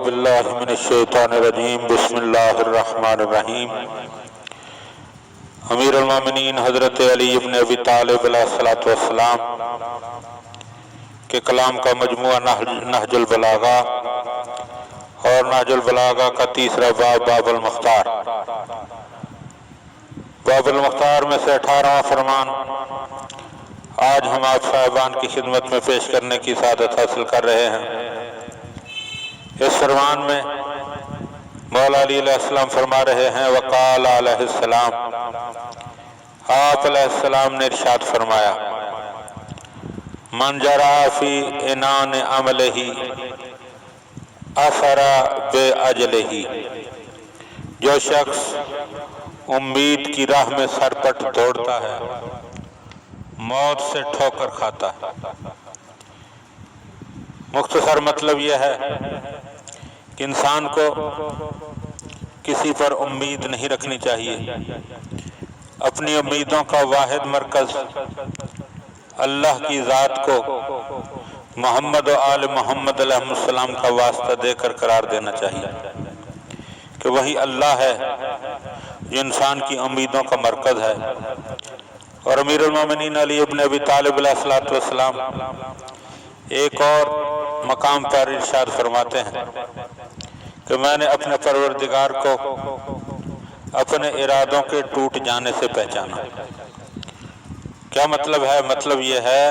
باللہ من الشیطان الرجیم بسم اللہ الرحمن الرحیم۔ امیر المومنین حضرت علی ابن ابی طالب علیہ الصلوۃ والسلام کے کلام کا مجموعہ نہج البلاغہ اور نہج البلاغہ کا تیسرا باب باب المختار۔ باب المختار میں سے 18واں فرمان آج ہم آپ صاحبان کی خدمت میں پیش کرنے کی سعادت حاصل کر رہے ہیں۔ اس فرمان میں مولا علی علیہ السلام فرما رہے ہیں وقال علیہ السلام، آپ علیہ السلام نے ارشاد فرمایا من جرا فی عنان عملہ اثر باجلہ، جو شخص امید کی راہ میں سرپٹ دوڑتا ہے موت سے ٹھوکر کھاتا ہے۔ مختصر مطلب یہ ہے کہ انسان کو کسی پر امید نہیں رکھنی چاہیے۔ اپنی امیدوں کا واحد مرکز اللہ کی ذات کو محمد و آل محمد علیہ السلام کا واسطہ دے کر قرار دینا چاہیے کہ وہی اللہ ہے جو انسان کی امیدوں کا مرکز ہے۔ اور امیر المومنین علی ابن ابی طالب علیہ السلام ایک اور مقام پر ارشاد فرماتے ہیں کہ میں نے اپنے پروردگار کو اپنے ارادوں کے ٹوٹ جانے سے پہچانا۔ کیا مطلب ہے؟ مطلب یہ ہے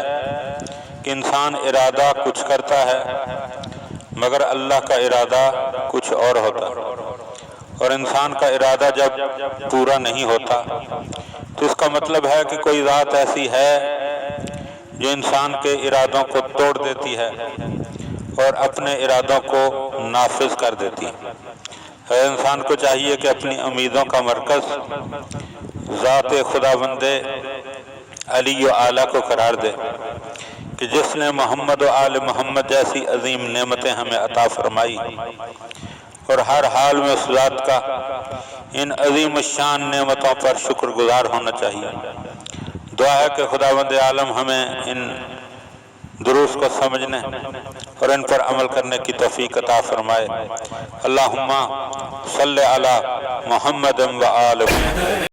کہ انسان ارادہ کچھ کرتا ہے مگر اللہ کا ارادہ کچھ اور ہوتا ہے، اور انسان کا ارادہ جب پورا نہیں ہوتا تو اس کا مطلب ہے کہ کوئی ذات ایسی ہے جو انسان کے ارادوں کو توڑ دیتی ہے اور اپنے ارادوں کو نافذ کر دیتی ہے۔ انسان کو چاہیے کہ اپنی امیدوں کا مرکز ذات خداوند علی و اعلیٰ کو قرار دے کہ جس نے محمد و آل محمد جیسی عظیم نعمتیں ہمیں عطا فرمائی، اور ہر حال میں اس ذات کا ان عظیم الشان نعمتوں پر شکر گزار ہونا چاہیے۔ دعا ہے کہ خداوند عالم ہمیں ان دروس کو سمجھنے اور ان پر عمل کرنے کی توفیق عطا فرمائے۔ اللہم صلی علی محمد و آل محمد۔